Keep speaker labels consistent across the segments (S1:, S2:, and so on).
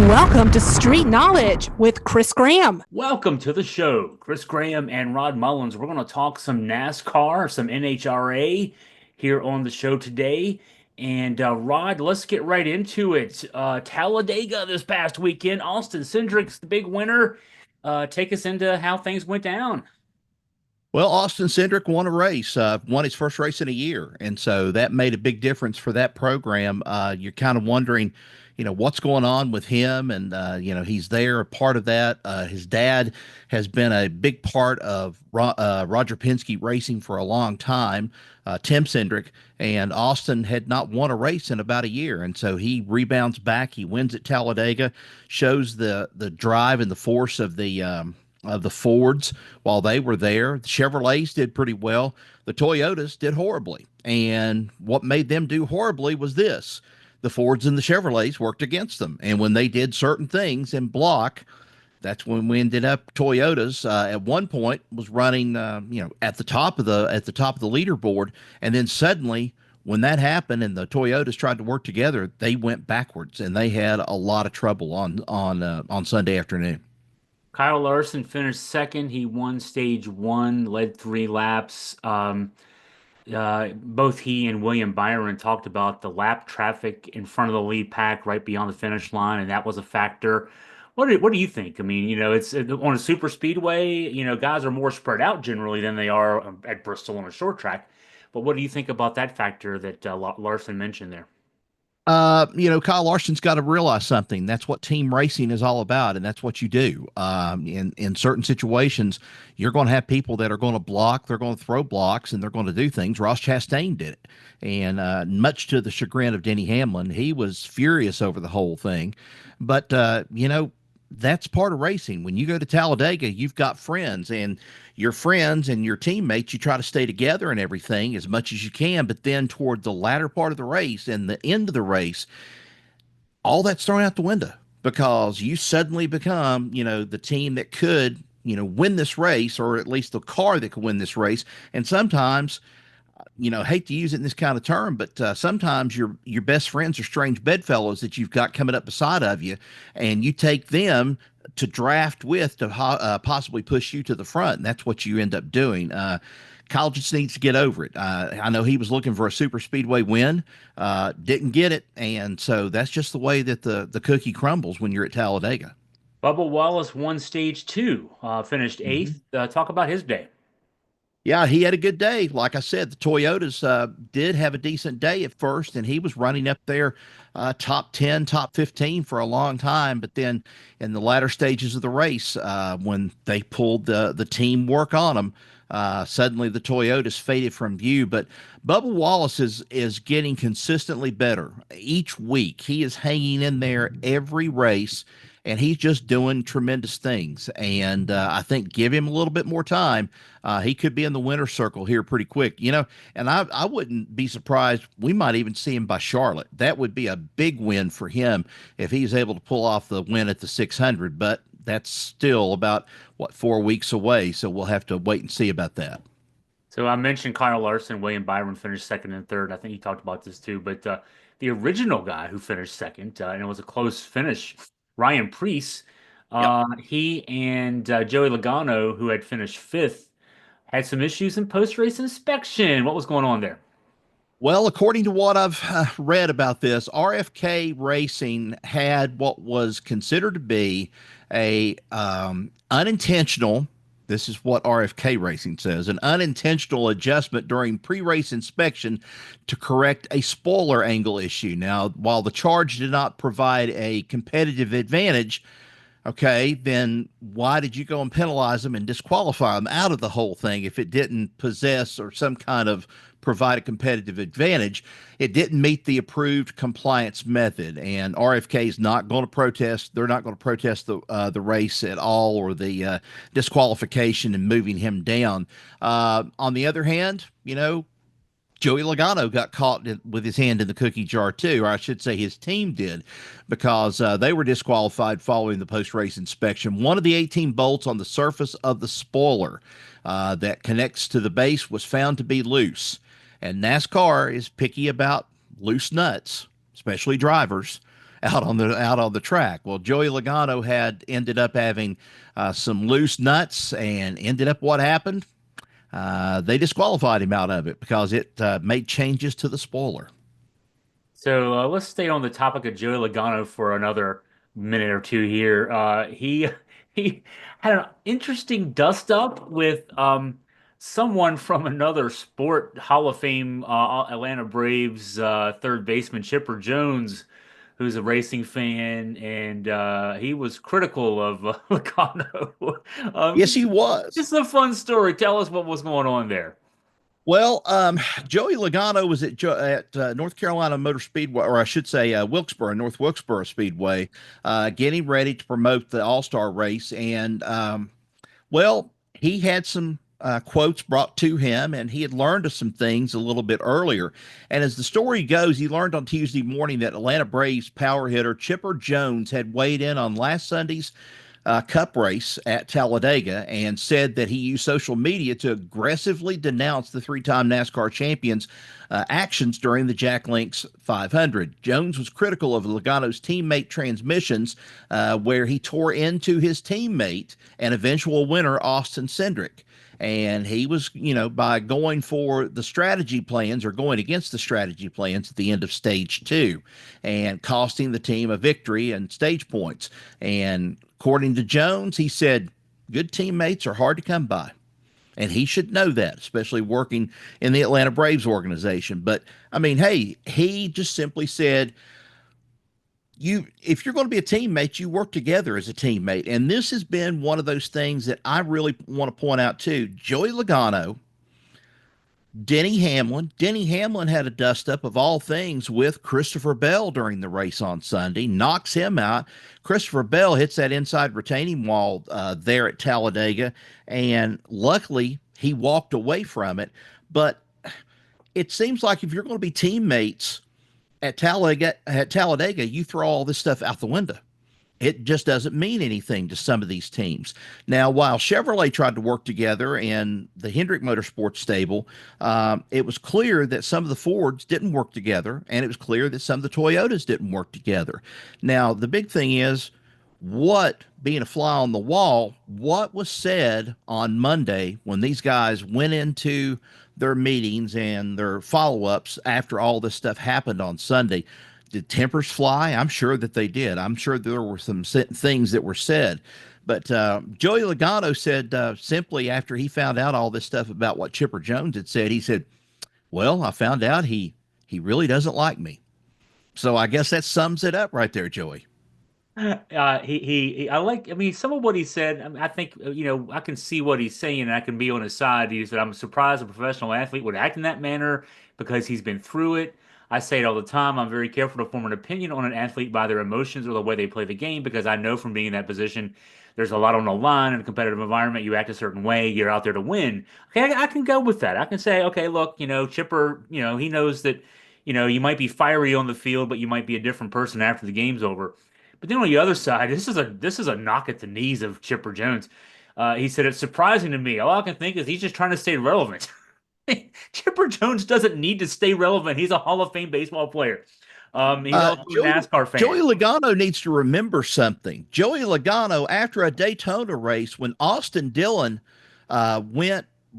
S1: Welcome to Street Knowledge with Chris Graham.
S2: Welcome to the show. Chris Graham and Rod Mullins. We're going to talk some NASCAR, some NHRA here on the show today. And Rod, let's get right into it. Talladega this past weekend. Austin Cedric's the big winner. Take us into how things went down.
S3: Well, Austin Cedric won a race, won his first race in a year. And so that made a big difference for that program. You're kind of wondering, what's going on with him. And, he's there, a part of that. His dad has been a big part of Roger Penske racing for a long time, Tim Cedric. And Austin had not won a race in about a year. And so he rebounds back. He wins at Talladega, shows the drive and the force of the Fords while they were there. The Chevrolets did pretty well. The Toyotas did horribly. And what made them do horribly was this. The Fords and the Chevrolets worked against them. And when they did certain things in block, that's when we ended up Toyotas at one point was running at the top of the leaderboard. And then suddenly when that happened and the Toyotas tried to work together, they went backwards and they had a lot of trouble on Sunday afternoon.
S2: Kyle Larson finished second. He won stage one, led 3 laps. Both he and William Byron talked about the lap traffic in front of the lead pack right beyond the finish line, and that was a factor. What do you think? I mean, it's on a super speedway, guys are more spread out generally than they are at Bristol on a short track. But what do you think about that factor that Larson mentioned there?
S3: Kyle Larson's got to realize something. That's what team racing is all about, and that's what you do. In certain situations, you're going to have people that are going to block, they're going to throw blocks, and they're going to do things. Ross Chastain did it, and much to the chagrin of Denny Hamlin, he was furious over the whole thing. But that's part of racing. When you go to Talladega, you've got friends, and your friends and your teammates, you try to stay together and everything as much as you can. But then toward the latter part of the race and the end of the race, all that's thrown out the window because you suddenly become, the team that could, win this race, or at least the car that could win this race. And sometimes, hate to use it in this kind of term, but sometimes your best friends are strange bedfellows that you've got coming up beside of you, and you take them to draft with to possibly push you to the front. And that's what you end up doing. Kyle just needs to get over it. I know he was looking for a super speedway win, didn't get it. And so that's just the way that the cookie crumbles when you're at Talladega.
S2: Bubba Wallace won stage two, finished eighth. Talk about his day.
S3: Yeah, he had a good day. Like I said, the Toyotas did have a decent day at first, and he was running up there top 10, top 15 for a long time. But then in the latter stages of the race, when they pulled the teamwork on him, suddenly the Toyotas faded from view. But Bubba Wallace is getting consistently better each week. He is hanging in there every race, and he's just doing tremendous things. And I think give him a little bit more time, he could be in the winner's circle here pretty quick. And I wouldn't be surprised. We might even see him by Charlotte. That would be a big win for him if he's able to pull off the win at the 600. But that's still about, 4 weeks away. So we'll have to wait and see about that.
S2: So I mentioned Kyle Larson, William Byron finished second and third. I think you talked about this too, but the original guy who finished second, and it was a close finish, Ryan Preece,
S3: Yep.
S2: he and Joey Logano, who had finished fifth, had some issues in post-race inspection. What was going on there?
S3: Well, according to what I've read about this, RFK Racing had what was considered to be a unintentional. This is what RFK Racing says, an unintentional adjustment during pre-race inspection to correct a spoiler angle issue. Now, while the charge did not provide a competitive advantage, okay, then why did you go and penalize them and disqualify them out of the whole thing if it didn't possess or some kind of provide a competitive advantage? It didn't meet the approved compliance method, and RFK is not going to protest. They're not going to protest the race at all, or the disqualification and moving him down. On the other hand, Joey Logano got caught with his hand in the cookie jar too, or I should say his team did, because they were disqualified following the post-race inspection. One of the 18 bolts on the surface of the spoiler that connects to the base was found to be loose. And NASCAR is picky about loose nuts, especially drivers. out on the track. Well, Joey Logano had ended up having some loose nuts, and ended up what happened. They disqualified him out of it because it made changes to the spoiler.
S2: So let's stay on the topic of Joey Logano for another minute or two here. He had an interesting dust up with someone from another sport, Hall of Fame Atlanta Braves third baseman Chipper Jones, who's a racing fan, and he was critical of Logano.
S3: Yes, he
S2: Just,
S3: was.
S2: just a fun story. Tell us what was going on there.
S3: Well, Joey Logano was at North Carolina Motor Speedway, or I should say North Wilkesboro Speedway, getting ready to promote the All-Star race. And, well, he had some quotes brought to him, and he had learned of some things a little bit earlier. And as the story goes, he learned on Tuesday morning that Atlanta Braves power hitter Chipper Jones had weighed in on last Sunday's Cup race at Talladega and said that he used social media to aggressively denounce the three-time NASCAR champion's actions during the Jack Links 500. Jones was critical of Logano's teammate transmissions, where he tore into his teammate and eventual winner Austin Cedric. And he was, by going for the strategy plans or going against the strategy plans at the end of stage 2 and costing the team a victory and stage points. And according to Jones, he said, good teammates are hard to come by. And he should know that, especially working in the Atlanta Braves organization. But I mean, hey, he just simply said, if you're going to be a teammate, you work together as a teammate. And this has been one of those things that I really want to point out too. Joey Logano, Denny Hamlin. Denny Hamlin had a dust up of all things with Christopher Bell during the race on Sunday, knocks him out. Christopher Bell hits that inside retaining wall there at Talladega, and luckily he walked away from it. But it seems like if you're going to be teammates at Talladega, you throw all this stuff out the window. It just doesn't mean anything to some of these teams. Now, while Chevrolet tried to work together in the Hendrick Motorsports stable, it was clear that some of the Fords didn't work together, and it was clear that some of the Toyotas didn't work together. Now, the big thing is, being a fly on the wall, what was said on Monday when these guys went into their meetings and their follow-ups after all this stuff happened on Sunday? Did tempers fly? I'm sure that they did. I'm sure there were some things that were said. But Joey Logano said simply after he found out all this stuff about what Chipper Jones had said, he said, well, I found out he really doesn't like me. So I guess that sums it up right there, Joey.
S2: I mean, some of what he said, I mean, I think, I can see what he's saying and I can be on his side. He said, I'm surprised a professional athlete would act in that manner because he's been through it. I say it all the time. I'm very careful to form an opinion on an athlete by their emotions or the way they play the game because I know from being in that position, there's a lot on the line in a competitive environment. You act a certain way. You're out there to win. Okay, I can go with that. I can say, okay, look, Chipper, he knows that, you might be fiery on the field, but you might be a different person after the game's over. But then on the other side, this is a knock at the knees of Chipper Jones. He said, it's surprising to me. All I can think is he's just trying to stay relevant. Chipper Jones doesn't need to stay relevant. He's a Hall of Fame baseball player. He's also a NASCAR fan.
S3: Joey Logano needs to remember something. Joey Logano, after a Daytona race, when Austin Dillon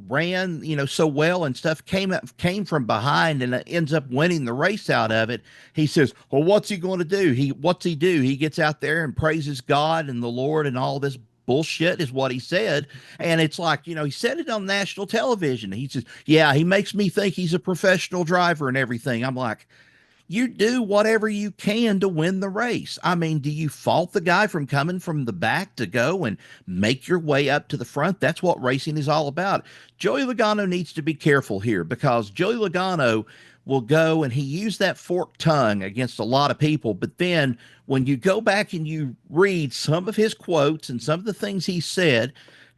S3: ran, so well and stuff, came from behind and ends up winning the race out of it. He says, well, what's he going to do? What's he do? He gets out there and praises God and the Lord and all this bullshit is what he said. And it's like, he said it on national television. He says, yeah, he makes me think he's a professional driver and everything. I'm like, you do whatever you can to win the race. I mean, do you fault the guy from coming from the back to go and make your way up to the front? That's what racing is all about. Joey Logano needs to be careful here because Joey Logano will go and he used that forked tongue against a lot of people. But then when you go back and you read some of his quotes and some of the things he said,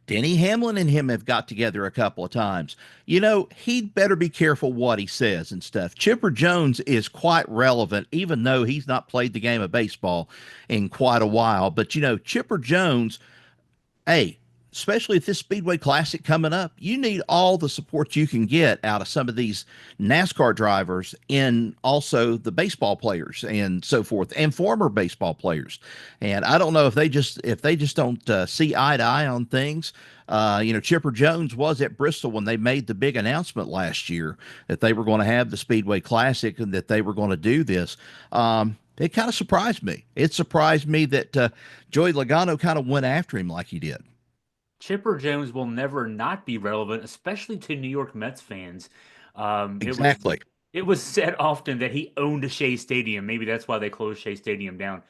S3: Denny Hamlin and him have got together a couple of times. He'd better be careful what he says and stuff. Chipper Jones is quite relevant, even though he's not played the game of baseball in quite a while. But, Chipper Jones, hey, especially if this Speedway Classic coming up, you need all the support you can get out of some of these NASCAR drivers and also the baseball players and so forth, and former baseball players. And I don't know if they just don't see eye to eye on things. Chipper Jones was at Bristol when they made the big announcement last year that they were going to have the Speedway Classic and that they were going to do this. It kind of surprised me. It surprised me that Joey Logano kind of went after him like he did.
S2: Chipper Jones will never not be relevant, especially to New York Mets fans. It was
S3: Exactly.
S2: it was said often that he owned Shea Stadium. Maybe that's why they closed Shea Stadium down.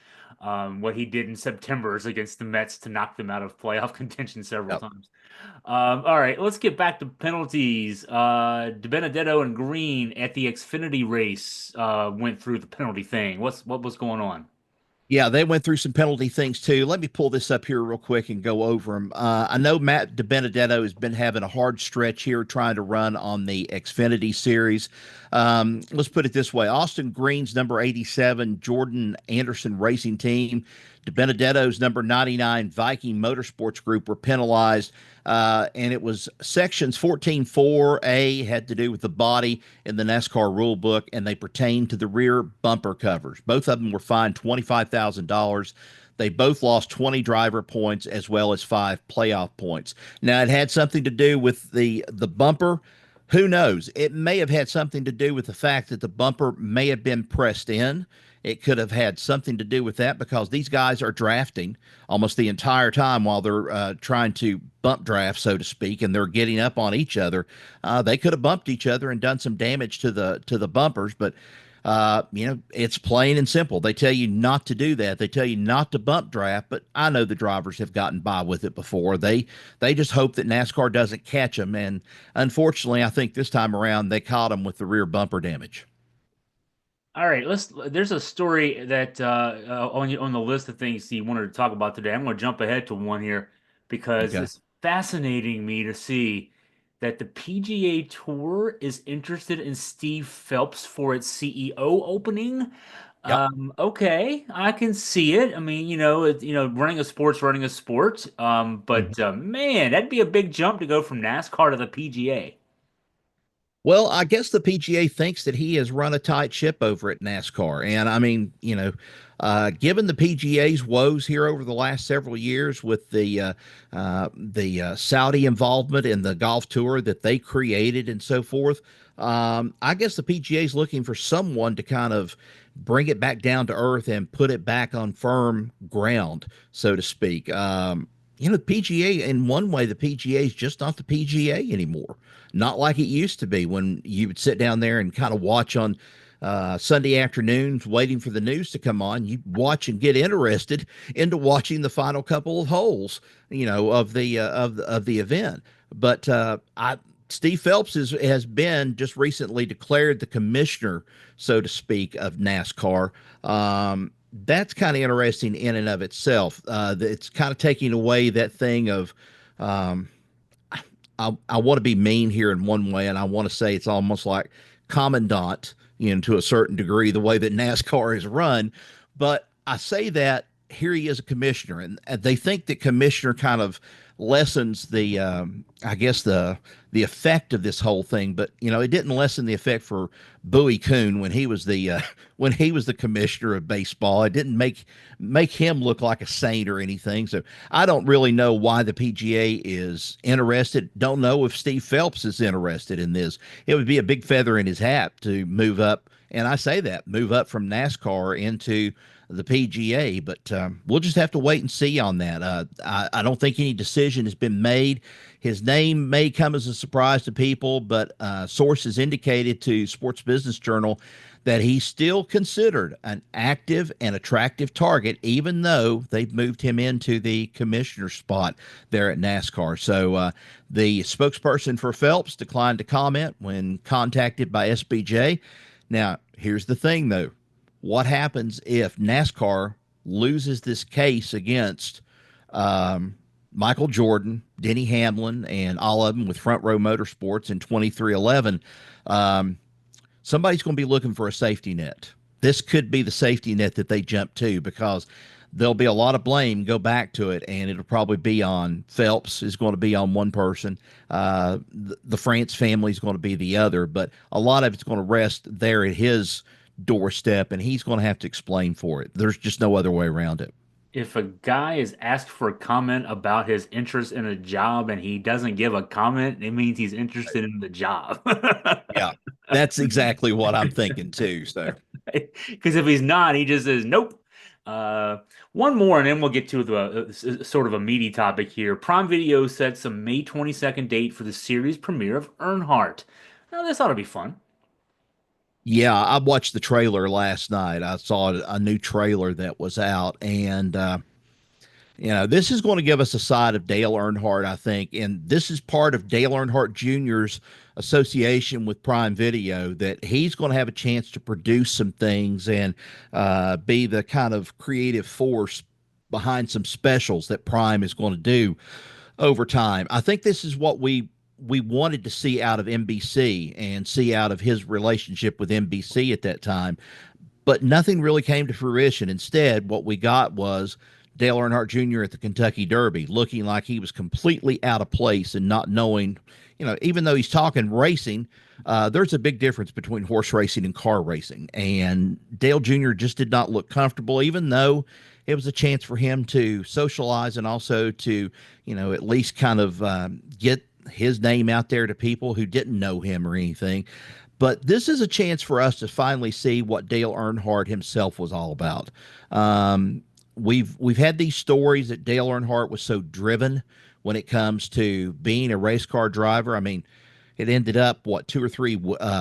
S2: What he did in September is against the Mets to knock them out of playoff contention several
S3: Yep.
S2: times. All right, let's get back to penalties. DiBenedetto and Green at the Xfinity race went through the penalty thing. What was going on?
S3: Yeah, they went through some penalty things too. Let me pull this up here real quick and go over them. I know Matt DiBenedetto has been having a hard stretch here trying to run on the Xfinity Series. Let's put it this way. Austin Green's number 87, Jordan Anderson Racing Team, DiBenedetto's number 99, Viking Motorsports Group were penalized. And it was sections 14.4A had to do with the body in the NASCAR rule book, and they pertain to the rear bumper covers. Both of them were fined $25,000. They both lost 20 driver points as well as 5 playoff points. Now, it had something to do with the bumper. Who knows? It may have had something to do with the fact that the bumper may have been pressed in. It could have had something to do with that because these guys are drafting almost the entire time while they're trying to bump draft, so to speak, and they're getting up on each other. They could have bumped each other and done some damage to the bumpers, but it's plain and simple. They tell you not to do that. They tell you not to bump draft, but I know the drivers have gotten by with it before. They just hope that NASCAR doesn't catch them, and unfortunately, I think this time around they caught them with the rear bumper damage.
S2: All right, there's a story that on the list of things you wanted to talk about today. I'm going to jump ahead to one here because
S3: Okay.
S2: it's fascinating me to see that the PGA Tour is interested in Steve Phelps for its CEO opening.
S3: Yep.
S2: Okay, I can see it. I mean, running a sport's running a sport. But man, that'd be a big jump to go from NASCAR to the PGA.
S3: Well, I guess the PGA thinks that he has run a tight ship over at NASCAR. And I mean, given the PGA's woes here over the last several years with the Saudi involvement in the golf tour that they created and so forth, I guess the PGA is looking for someone to kind of bring it back down to earth and put it back on firm ground, so to speak. The PGA, in one way, the PGA is just not the PGA anymore. Not like it used to be when you would sit down there and kind of watch on Sunday afternoons, waiting for the news to come on. You watch and get interested into watching the final couple of holes, of the event. But Steve Phelps has been just recently declared the commissioner, so to speak, of NASCAR. That's kind of interesting in and of itself. It's kind of taking away that thing of, I want to be mean here in one way, and I want to say it's almost like commandant, to a certain degree, the way that NASCAR is run. But I say that here he is a commissioner, and they think that commissioner kind of lessens the, I guess the effect of this whole thing. But it didn't lessen the effect for Bowie Kuhn when he was the commissioner of baseball. It didn't make him look like a saint or anything. So I don't really know why the PGA is interested. Don't know if Steve Phelps is interested in this. It would be a big feather in his hat to move up, and I say that, move up from NASCAR into the PGA, but we'll just have to wait and see on that. I don't think any decision has been made. His name may come as a surprise to people, but sources indicated to Sports Business Journal that he's still considered an active and attractive target, even though they've moved him into the commissioner spot there at NASCAR. So the spokesperson for Phelps declined to comment when contacted by SBJ. Now, here's the thing, though. What happens if NASCAR loses this case against Michael Jordan, Denny Hamlin, and all of them with Front Row Motorsports in 2311? Somebody's going to be looking for a safety net. This could be the safety net that they jump to, because there'll be a lot of blame go back to it, and it'll probably be on Phelps is going to be on one person. The France family is going to be the other, but a lot of it's going to rest there at his doorstep, and he's going to have to explain for it. There's just no other way around it.
S2: If a guy is asked for a comment about his interest in a job and he doesn't give a comment, it means he's interested in the job.
S3: Yeah, that's exactly what I'm thinking too. So,
S2: because if he's not, he just says nope. Uh, One more, and then we'll get to the sort of a meaty topic here. Prime Video sets a May 22nd date for the series premiere of Earnhardt. Now, this ought to be fun.
S3: yeah, I watched the trailer last night. I saw a new trailer that was out, and this is going to give us a side of Dale Earnhardt, I think, and this is part of Dale Earnhardt Jr.'s association with Prime Video, that he's going to have a chance to produce some things and be the kind of creative force behind some specials that Prime is going to do over time. I think this is what we wanted to see out of NBC and see out of his relationship with NBC at that time, but nothing really came to fruition. Instead, what we got was Dale Earnhardt Jr. at the Kentucky Derby, looking like he was completely out of place and not knowing, even though he's talking racing, there's a big difference between horse racing and car racing. And Dale Jr. just did not look comfortable, even though it was a chance for him to socialize and also to, at least kind of get his name out there to people who didn't know him or anything. But this is a chance for us to finally see what Dale Earnhardt himself was all about. We've had these stories that Dale Earnhardt was so driven when it comes to being a race car driver. I mean, it ended up two or three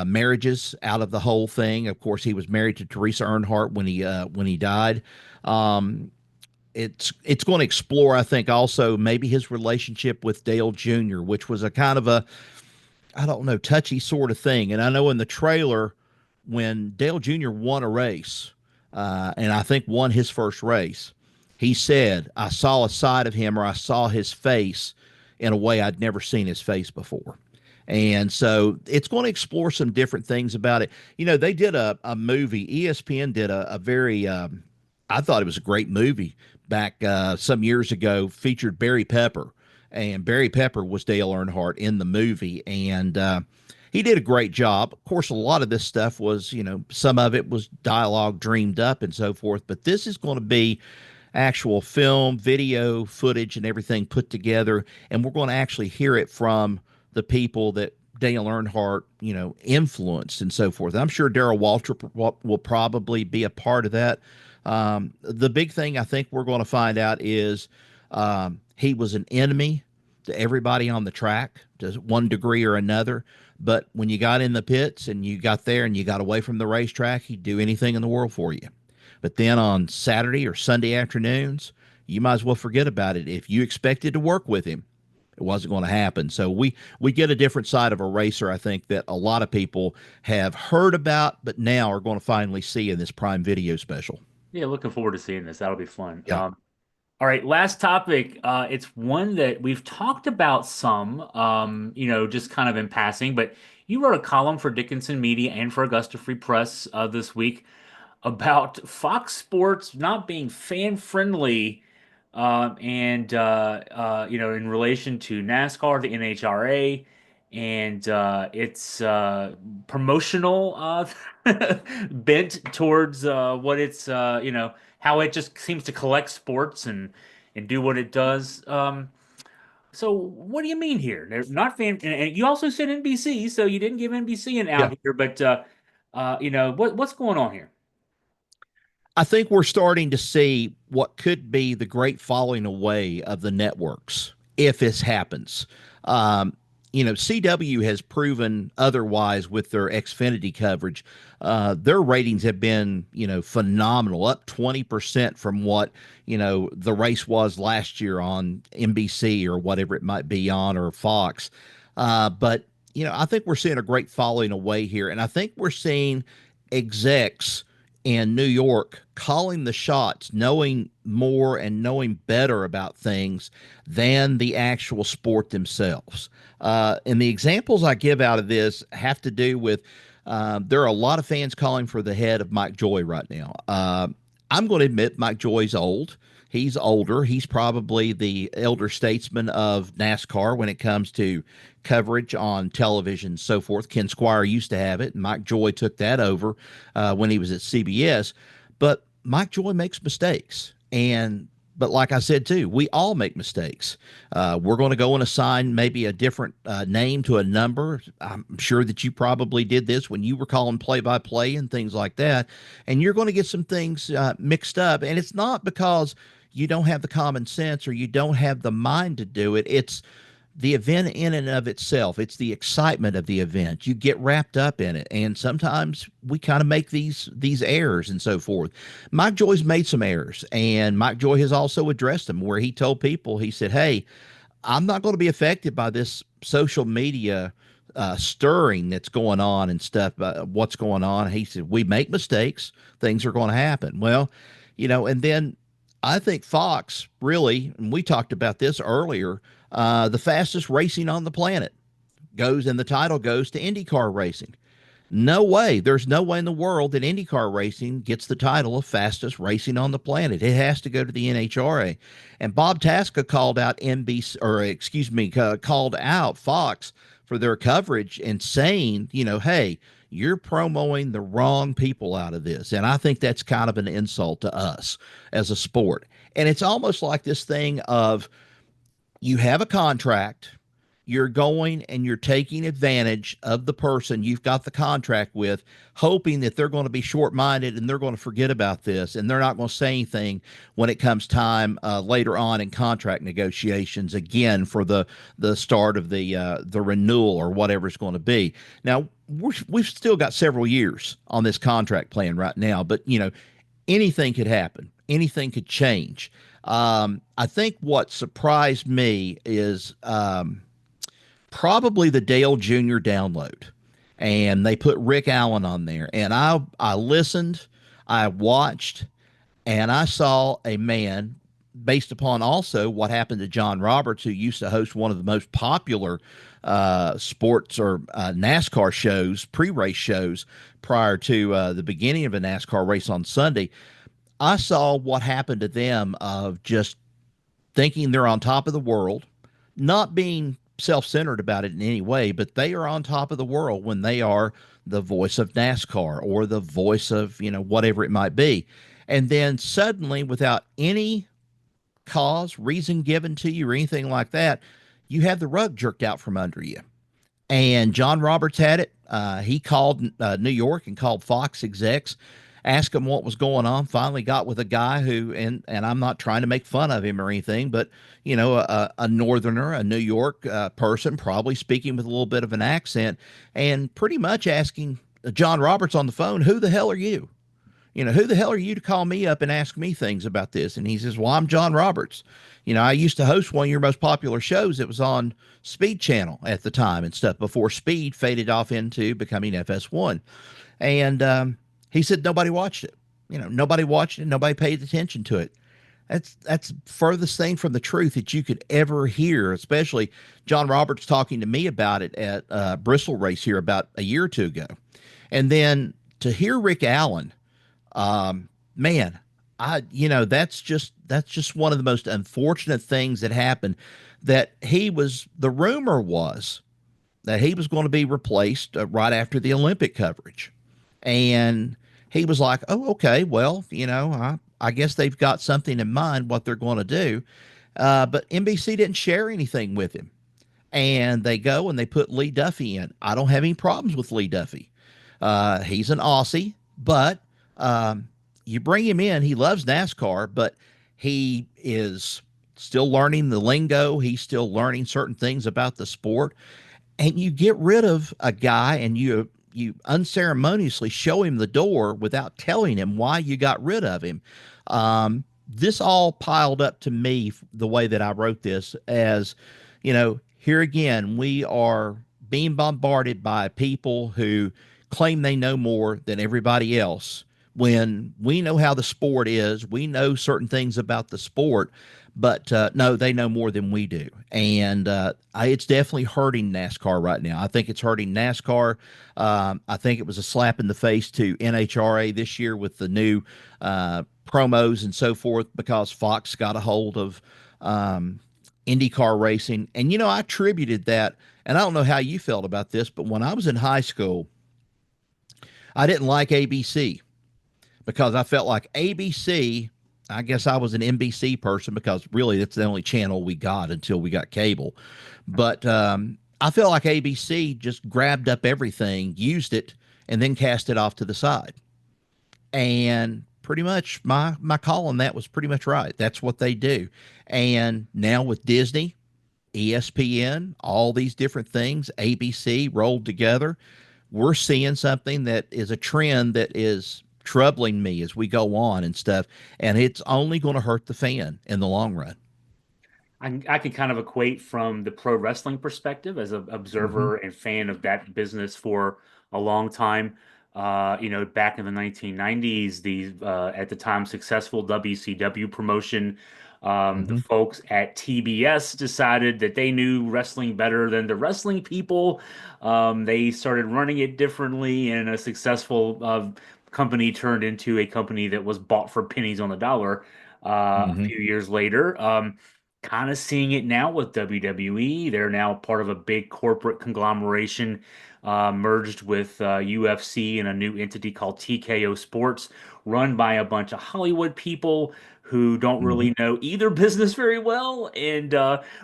S3: marriages out of the whole thing. Of course, he was married to Teresa Earnhardt when he died. It's going to explore, I think, also maybe his relationship with Dale Jr., which was a kind of a, I don't know, touchy sort of thing. And I know in the trailer, when Dale Jr. won a race, and I think won his first race, he said, I saw a side of him, or I saw his face in a way I'd never seen his face before. And so it's going to explore some different things about it. They did a movie. ESPN did a very, I thought it was a great movie back some years ago, featured Barry Pepper. And Barry Pepper was Dale Earnhardt in the movie. And he did a great job. Of course, a lot of this stuff was, some of it was dialogue dreamed up and so forth. But this is going to be actual film, video footage, and everything put together. And we're going to actually hear it from the people that Dale Earnhardt, influenced and so forth. I'm sure Darrell Waltrip will probably be a part of that. The big thing I think we're going to find out is he was an enemy to everybody on the track to one degree or another. But when you got in the pits and you got there and you got away from the racetrack, he'd do anything in the world for you. But then on Saturday or Sunday afternoons, you might as well forget about it. If you expected to work with him, it wasn't going to happen. So we get a different side of a racer, I think, that a lot of people have heard about, but now are going to finally see in this Prime Video special.
S2: Yeah, looking forward to seeing this. That'll be fun.
S3: Yeah.
S2: All right, last topic. It's one that we've talked about some, just kind of in passing, but you wrote a column for Dickinson Media and for Augusta Free Press this week about Fox Sports not being fan friendly, and in relation to NASCAR, the NHRA, and its promotional bent towards what it's how it just seems to collect sports and do what it does. So what do you mean here? They're not fan, and you also said NBC, so you didn't give NBC an out here, but what's going on here?
S3: I think we're starting to see what could be the great falling away of the networks if this happens. CW has proven otherwise with their Xfinity coverage. Their ratings have been, phenomenal, up 20% from what, the race was last year on NBC or whatever it might be on, or Fox. But I think we're seeing a great falling away here. And I think we're seeing execs in New York calling the shots, knowing more and knowing better about things than the actual sport themselves. And the examples I give out of this have to do with there are a lot of fans calling for the head of Mike Joy right now. I'm going to admit Mike Joy's old. He's older. He's probably the elder statesman of NASCAR when it comes to coverage on television, so forth. Ken Squire used to have it, and Mike Joy took that over when he was at CBS. But Mike Joy makes mistakes, but like I said too, we all make mistakes. We're going to go and assign maybe a different name to a number. I'm sure that you probably did this when you were calling play-by-play and things like that, and you're going to get some things mixed up. And it's not because you don't have the common sense or you don't have the mind to do it. It's the event in and of itself. It's the excitement of the event. You get wrapped up in it, and sometimes we kind of make these errors and so forth. Mike Joy's made some errors, and Mike Joy has also addressed them, where he told people, he said, hey, I'm not going to be affected by this social media stirring that's going on and stuff, what's going on. He said, we make mistakes, things are going to happen. Well, and then I think Fox really, and we talked about this earlier, the fastest racing on the planet and the title goes to IndyCar racing. No way. There's no way in the world that IndyCar racing gets the title of fastest racing on the planet. It has to go to the NHRA. And Bob Tasca called out called out Fox for their coverage and saying, hey, you're promoting the wrong people out of this. And I think that's kind of an insult to us as a sport. And it's almost like this thing of, you have a contract, you're going and you're taking advantage of the person you've got the contract with, hoping that they're going to be short-minded and they're going to forget about this and they're not going to say anything when it comes time later on in contract negotiations again for the start of the renewal or whatever it's going to be. Now, we've still got several years on this contract plan right now, but anything could happen. Anything could change. I think what surprised me is probably the Dale Jr. download. And they put Rick Allen on there. And I listened, I watched, and I saw a man, based upon also what happened to John Roberts, who used to host one of the most popular sports or NASCAR shows, pre-race shows, prior to the beginning of a NASCAR race on Sunday. I saw what happened to them of just thinking they're on top of the world, not being self-centered about it in any way, but they are on top of the world when they are the voice of NASCAR or the voice of, whatever it might be. And then suddenly, without any cause, reason given to you or anything like that, you have the rug jerked out from under you. And John Roberts had it. He called New York and called Fox execs, asked him what was going on, finally got with a guy who, and I'm not trying to make fun of him or anything, but, a northerner, a New York person, probably speaking with a little bit of an accent, and pretty much asking John Roberts on the phone, who the hell are you? Who the hell are you to call me up and ask me things about this? And he says, well, I'm John Roberts. I used to host one of your most popular shows. It was on Speed Channel at the time and stuff before Speed faded off into becoming FS1. And he said nobody watched it. Nobody watched it. Nobody paid attention to it. That's furthest thing from the truth that you could ever hear, especially John Roberts talking to me about it at Bristol race here about a year or two ago. And then to hear Rick Allen, man, that's just one of the most unfortunate things that happened, that the rumor was that he was going to be replaced right after the Olympic coverage. And he was like, oh, okay, well, I guess they've got something in mind what they're going to do. But NBC didn't share anything with him. And they go and they put Lee Duffy in. I don't have any problems with Lee Duffy. He's an Aussie, but you bring him in. He loves NASCAR, but he is still learning the lingo. He's still learning certain things about the sport. And you get rid of a guy and you unceremoniously show him the door without telling him why you got rid of him. This all piled up to me the way that I wrote this as, here again, we are being bombarded by people who claim they know more than everybody else when we know how the sport is. We know certain things about the sport, but no, they know more than we do. And it's definitely hurting NASCAR right now. I think it's hurting NASCAR. I think it was a slap in the face to NHRA this year with the new promos and so forth because Fox got a hold of um, IndyCar racing. And, I attributed that, and I don't know how you felt about this, but when I was in high school, I didn't like ABC because I felt like ABC, I guess I was an NBC person because really that's the only channel we got until we got cable. But I felt like ABC just grabbed up everything, used it, and then cast it off to the side. And pretty much my call on that was pretty much right. That's what they do. And now with Disney, ESPN, all these different things, ABC rolled together, we're seeing something that is a trend that is troubling me as we go on and stuff. And it's only going to hurt the fan in the long run.
S2: I can kind of equate from the pro wrestling perspective as an
S3: Mm-hmm.
S2: observer and fan of that business for a long time. Back in the 1990s, the at the time successful WCW promotion, the
S3: Mm-hmm.
S2: folks at TBS decided that they knew wrestling better than the wrestling people. They started running it differently, and a successful company turned into a company that was bought for pennies on the dollar a
S3: Mm-hmm.
S2: few years later. Kind of seeing it now with WWE. They're now part of a big corporate conglomeration, merged with UFC and a new entity called TKO Sports, run by a bunch of Hollywood people who don't
S3: Mm-hmm.
S2: really know either business very well and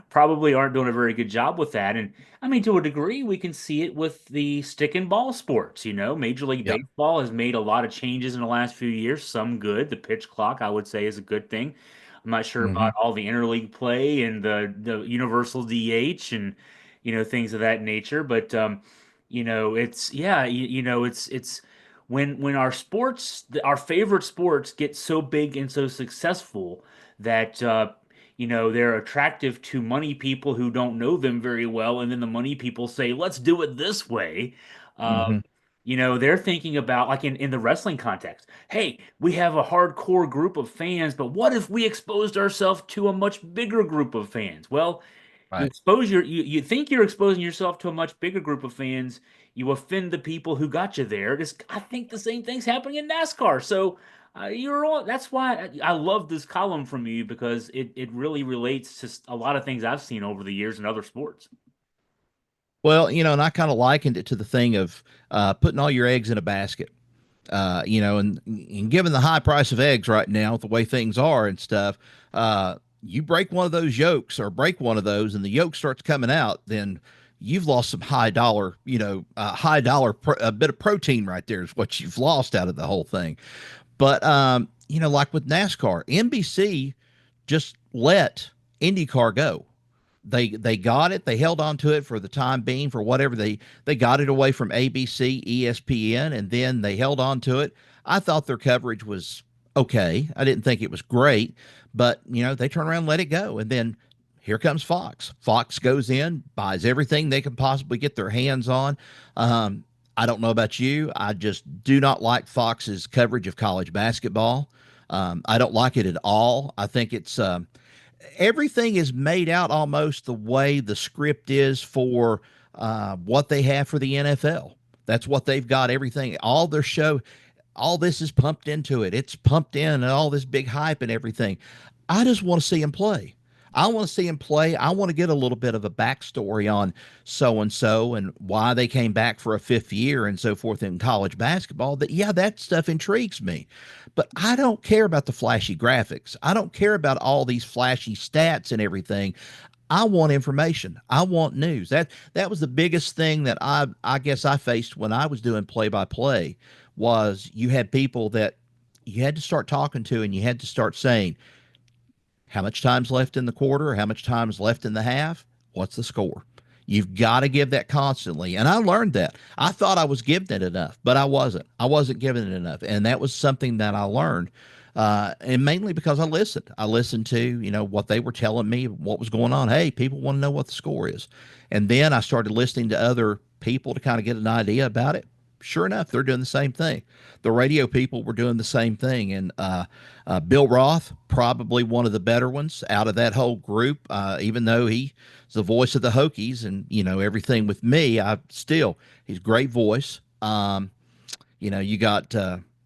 S2: probably aren't doing a very good job with that. And I mean, to a degree, we can see it with the stick and ball sports. Major League
S3: Yep.
S2: Baseball has made a lot of changes in the last few years, some good. The pitch clock, I would say, is a good thing. I'm not sure
S3: Mm-hmm.
S2: about all the interleague play and the universal DH and things of that nature, but it's yeah, it's when our favorite sports get so big and so successful that they're attractive to money people who don't know them very well, and then the money people say, "Let's do it this way." Uh,
S3: Mm-hmm.
S2: they're thinking about, like, in the wrestling context. Hey, we have a hardcore group of fans, but what if we exposed ourselves to a much bigger group of fans? Well,
S3: Right.
S2: you think you're exposing yourself to a much bigger group of fans, you offend the people who got you there. I think the same thing's happening in NASCAR. So you're all that's why I love this column from you, because it really relates to a lot of things I've seen over the years in other sports.
S3: Well, and I kind of likened it to the thing of putting all your eggs in a basket. And given the high price of eggs right now, the way things are and stuff, you break one of those yolks or break one of those, and the yolk starts coming out, then you've lost some high dollar, a bit of protein right there is what you've lost out of the whole thing. But like with NASCAR, NBC just let IndyCar go. They got it. They held on to it for the time being, for whatever they got it away from ABC, ESPN, and then they held on to it. I thought their coverage was okay. I didn't think it was great, but they turn around and let it go, and then here comes Fox. Fox goes in, buys everything they can possibly get their hands on. I don't know about you. I just do not like Fox's coverage of college basketball. I don't like it at all. I think it's everything is made out almost the way the script is for what they have for the NFL. That's what they've got. Everything, all their show, all this is pumped into it. It's pumped in and all this big hype and everything. I just want to see him play. I want to see him play. I want to get a little bit of a backstory on so and so and why they came back for a fifth year and so forth in college basketball. That stuff intrigues me. But I don't care about the flashy graphics. I don't care about all these flashy stats and everything. I want information. I want news. That was the biggest thing that I guess I faced when I was doing play by play was you had people that you had to start talking to and you had to start saying, how much time's left in the quarter? How much time's left in the half? What's the score? You've got to give that constantly. And I learned that. I thought I was giving it enough, but I wasn't. I wasn't giving it enough. And that was something that I learned. And mainly because I listened. I listened to, what they were telling me, what was going on. Hey, people want to know what the score is. And then I started listening to other people to kind of get an idea about it. Sure enough, they're doing the same thing. The radio people were doing the same thing. And Bill Roth, probably one of the better ones out of that whole group, even though he's the voice of the Hokies and, everything with me, he's a great voice. You got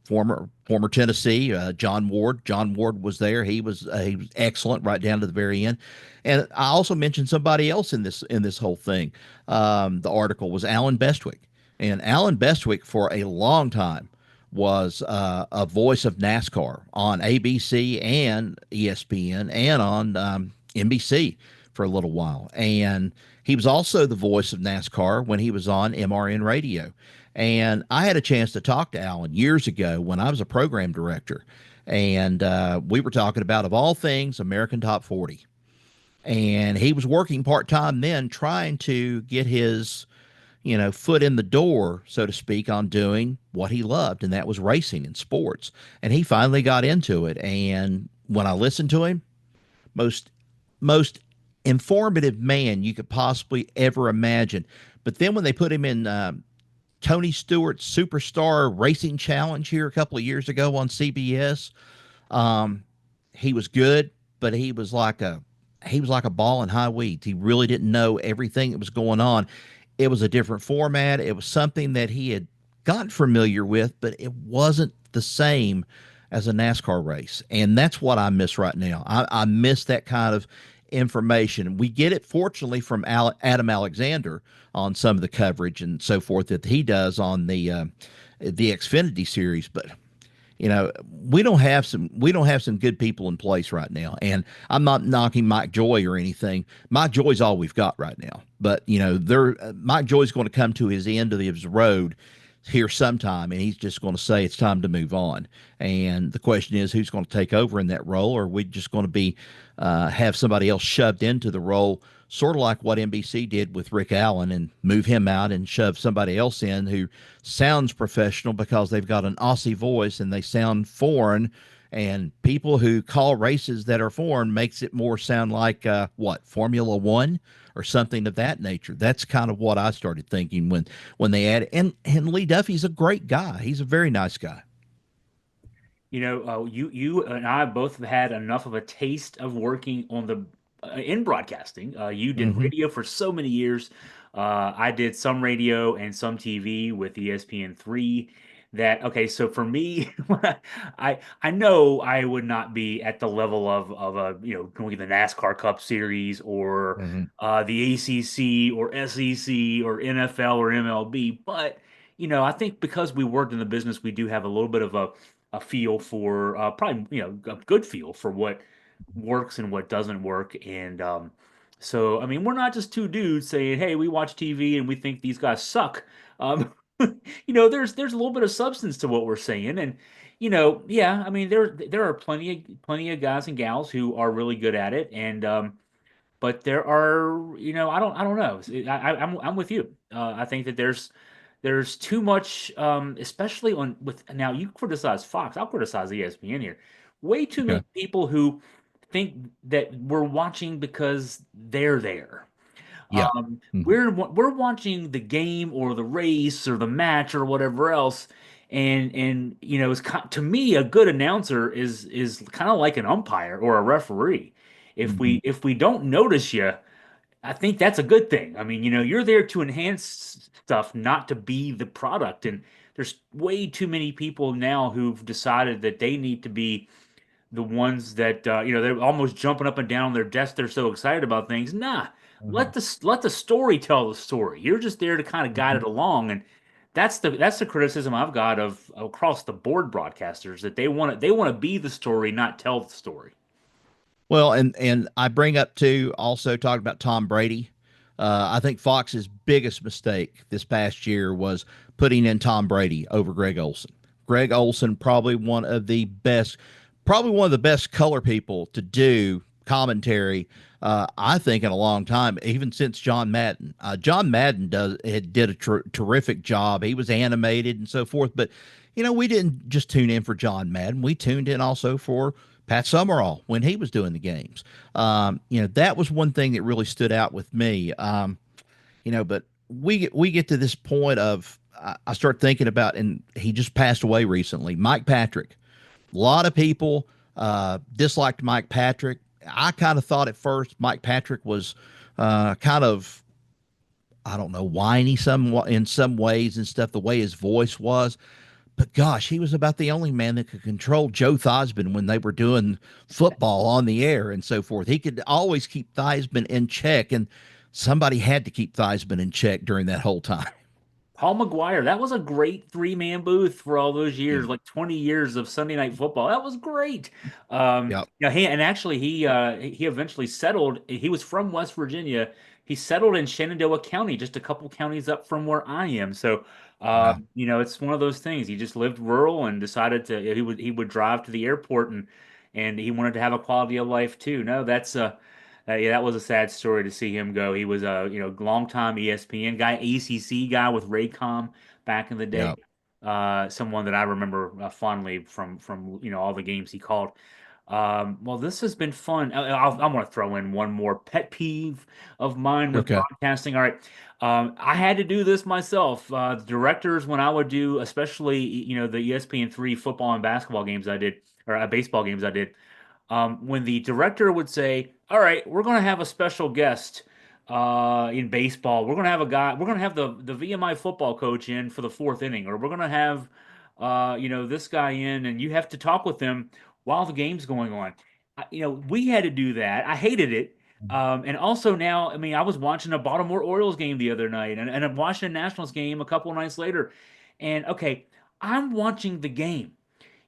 S3: former Tennessee, John Ward. John Ward was there. He was excellent right down to the very end. And I also mentioned somebody else in this whole thing. The article was Alan Bestwick, and Alan Bestwick for a long time was a voice of NASCAR on ABC and ESPN and on NBC for a little while. And he was also the voice of NASCAR when he was on MRN radio. And I had a chance to talk to Alan years ago when I was a program director. And we were talking about, of all things, American Top 40. And he was working part-time then, trying to get his foot in the door, so to speak, on doing what he loved, and that was racing and sports. And he finally got into it. And when I listened to him, most informative man you could possibly ever imagine. But then when they put him in Tony Stewart's Superstar Racing Challenge here a couple of years ago on CBS, he was good, but he was like a ball in high weeds. He really didn't know everything that was going on. It was a different format. It was something that he had gotten familiar with, but it wasn't the same as a NASCAR race. And that's what I miss right now. I miss that kind of information. We get it, fortunately, from Adam Alexander on some of the coverage and so forth that he does on the Xfinity series. But we don't have some good people in place right now. And I'm not knocking Mike Joy or anything. Mike Joy's all we've got right now. But Mike Joy's going to come to his end of his road here sometime, and he's just going to say it's time to move on. And the question is, who's going to take over in that role? Or are we just going to be have somebody else shoved into the role, sort of like what NBC did with Rick Allen, and move him out and shove somebody else in who sounds professional because they've got an Aussie voice and they sound foreign. And people who call races that are foreign makes it more sound like Formula One or something of that nature. That's kind of what I started thinking when they added. And Lee Duffy's a great guy. He's a very nice guy.
S2: You and I both have had enough of a taste of working on the in broadcasting. You did radio for so many years. I did some radio and some TV with ESPN3. So for me, I know I would not be at the level of going to the NASCAR Cup Series or the ACC or SEC or NFL or MLB, but I think because we worked in the business, we do have a little bit of a feel for probably a good feel for what works and what doesn't work. And so I mean, we're not just two dudes saying, hey, we watch TV and we think these guys suck. There's a little bit of substance to what we're saying. And I mean, there are plenty of guys and gals who are really good at it. And but there are, I don't know. I'm with you. I think that there's too much, especially now you criticize Fox, I'll criticize ESPN here. Way too many people who think that we're watching because they're there.
S3: Yeah.
S2: We're watching the game or the race or the match or whatever else, and it's to me, a good announcer is kind of like an umpire or a referee. If we don't notice you, I think that's a good thing. I mean, you're there to enhance stuff, not to be the product. And there's way too many people now who've decided that they need to be the ones that they're almost jumping up and down on their desk. They're so excited about things. Nah. Let the story tell the story. You're just there to kind of guide it along, and that's the criticism I've got of across the board broadcasters, that they want to be the story, not tell the story.
S3: Well, and I bring up too, also talking about Tom Brady. I think Fox's biggest mistake this past year was putting in Tom Brady over Greg Olson. Greg Olson, probably one of the best color people to do commentary, I think, in a long time, even since John Madden. John Madden did a terrific job. He was animated and so forth. But, we didn't just tune in for John Madden. We tuned in also for Pat Summerall when he was doing the games. That was one thing that really stood out with me. But we get to this point of, I start thinking about, and he just passed away recently, Mike Patrick. A lot of people disliked Mike Patrick. I kind of thought at first Mike Patrick was kind of, I don't know, whiny in some ways and stuff, the way his voice was. but gosh, he was about the only man that could control Joe Theismann when they were doing football on the air and so forth. He could always keep Theismann in check, and somebody had to keep Theismann in check during that whole time.
S2: Paul McGuire, that was a great three-man booth for all those
S3: Yeah.
S2: years, like 20 years of Sunday Night Football. That was great.
S3: Yep.
S2: Yeah, and actually he eventually settled. He was from West Virginia. He settled in Shenandoah County, just a couple counties up from where I am. So,
S3: Wow.
S2: it's one of those things. He just lived rural and decided to he would drive to the airport and he wanted to have a quality of life too. No, that's yeah, that was a sad story to see him go. He was a longtime ESPN guy, ACC guy with Raycom back in the day.
S3: Yep.
S2: Someone that I remember fondly from all the games he called. Well, this has been fun. I'm going to throw in one more pet peeve of mine with
S3: Okay.
S2: broadcasting. All right, I had to do this myself. The directors, when I would do, especially the ESPN3 football and basketball games I did, or baseball games I did, when the director would say, "All right, we're going to have a special guest in baseball. We're going to have a guy. We're going to have the VMI football coach in for the fourth inning, or we're going to have this guy in, and you have to talk with them while the game's going on." We had to do that. I hated it. And also now, I mean, I was watching a Baltimore Orioles game the other night, and I'm watching a Nationals game a couple of nights later, and okay, I'm watching the game.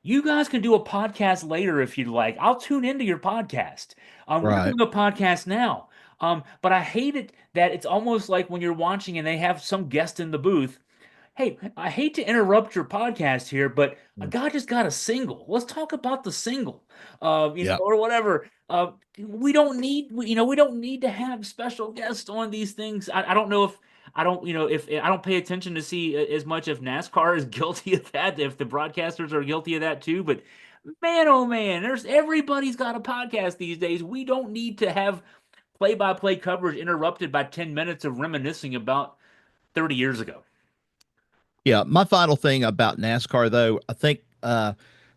S2: You guys can do a podcast later if you'd like. I'll tune into your podcast. We're
S3: Right.
S2: doing a podcast now. But I hate it that it's almost like when you're watching and they have some guest in the booth. Hey, I hate to interrupt your podcast here, but a guy just got a single. Let's talk about the single,
S3: Yep.
S2: or whatever. We don't need to have special guests on these things. I don't know if if I don't pay attention to see as much if NASCAR is guilty of that, if the broadcasters are guilty of that too. But man, oh man, everybody's got a podcast these days. We don't need to have play-by-play coverage interrupted by 10 minutes of reminiscing about 30 years ago.
S3: Yeah. My final thing about NASCAR, though, I think the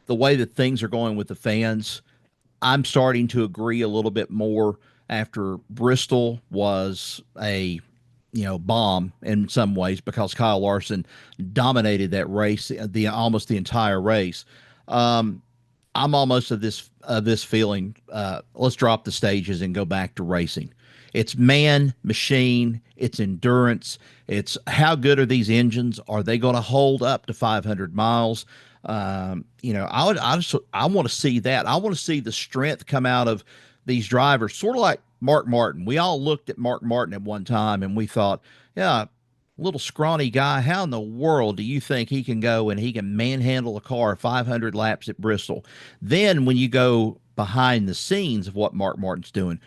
S3: way that things are going with the fans, I'm starting to agree a little bit more after Bristol was a bomb in some ways because Kyle Larson dominated that race, the almost the entire race. Um, I'm almost of this feeling. Let's drop the stages and go back to racing. It's man, machine, it's endurance, it's how good are these engines? Are they going to hold up to 500 miles? I want to see that. I want to see the strength come out of these drivers, sort of like Mark Martin. We all looked at Mark Martin at one time and we thought, yeah, little scrawny guy, how in the world do you think he can go and he can manhandle a car 500 laps at Bristol? Then when you go behind the scenes of what Mark Martin's doing,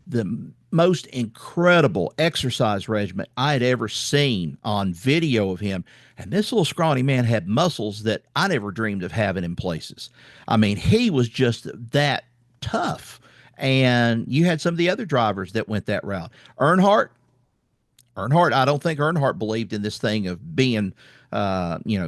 S3: the most incredible exercise regimen I had ever seen on video of him. And this little scrawny man had muscles that I never dreamed of having in places. I mean, he was just that tough. And you had some of the other drivers that went that route. Earnhardt, I don't think Earnhardt believed in this thing of being,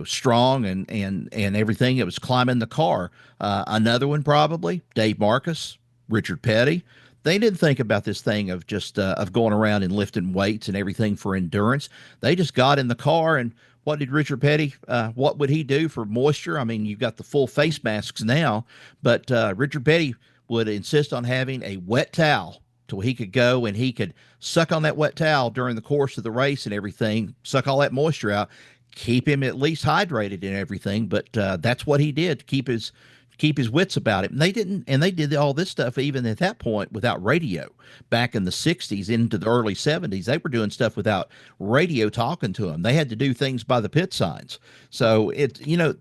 S3: strong and everything. It was climbing the car. Another one probably Dave Marcus, Richard Petty. They didn't think about this thing of just of going around and lifting weights and everything for endurance. They just got in the car and what did Richard Petty? What would he do for moisture? I mean, you've got the full face masks now, but Richard Petty would insist on having a wet towel till he could go and he could suck on that wet towel during the course of the race and everything, suck all that moisture out, keep him at least hydrated and everything. But that's what he did to keep his wits about it. And they did all this stuff even at that point without radio. Back in the 60s into the early 70s, they were doing stuff without radio talking to them. They had to do things by the pit signs. So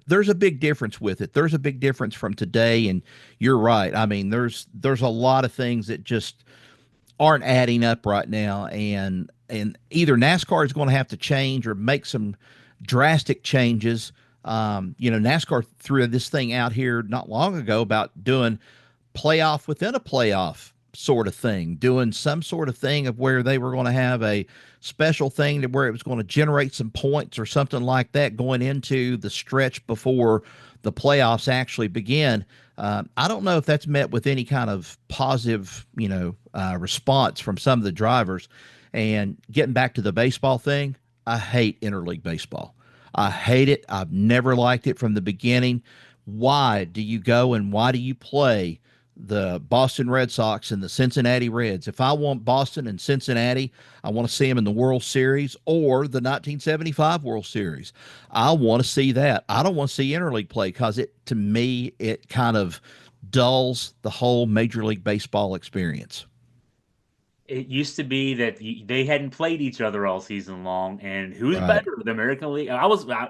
S3: there's a big difference with it. There's a big difference from today. And you're right. I mean, there's a lot of things that just aren't adding up right now. And either NASCAR is going to have to change or make some drastic changes. NASCAR threw this thing out here not long ago about doing playoff within a playoff sort of thing, doing some sort of thing of where they were going to have a special thing to where it was going to generate some points or something like that going into the stretch before the playoffs actually begin. I don't know if that's met with any kind of positive, response from some of the drivers. And getting back to the baseball thing, I hate interleague baseball. I hate it. I've never liked it from the beginning. Why do you go and why do you play the Boston Red Sox and the Cincinnati Reds? If I want Boston and Cincinnati, I want to see them in the World Series or the 1975 World Series. I want to see that. I don't want to see interleague play because to me, it kind of dulls the whole Major League Baseball experience.
S2: It used to be that they hadn't played each other all season long, and who's
S3: Right.
S2: better, the American League?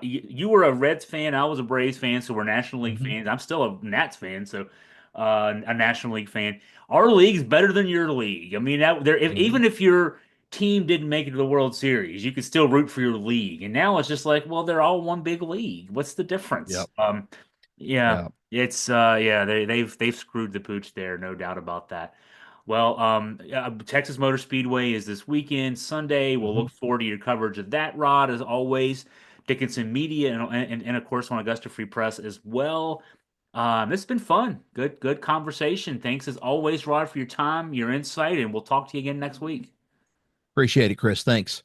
S2: You were a Reds fan, I was a Braves fan, so we're National League
S3: Mhm.
S2: fans. I'm still a Nats fan, so a National League fan. Our league's better than your league. I mean,
S3: Mhm.
S2: even if your team didn't make it to the World Series, you could still root for your league. And now it's just like, well, they're all one big league. What's the difference?
S3: Yep.
S2: Yeah,
S3: Yeah.
S2: it's yeah, they've screwed the pooch there, no doubt about that. Well, Texas Motor Speedway is this weekend, Sunday. We'll
S3: Mhm.
S2: look forward to your coverage of that, Rod, as always. Dickinson Media and of course on Augusta Free Press as well. This has been fun. Good conversation. Thanks as always, Rod, for your time, your insight, and we'll talk to you again next week.
S3: Appreciate it, Chris. Thanks.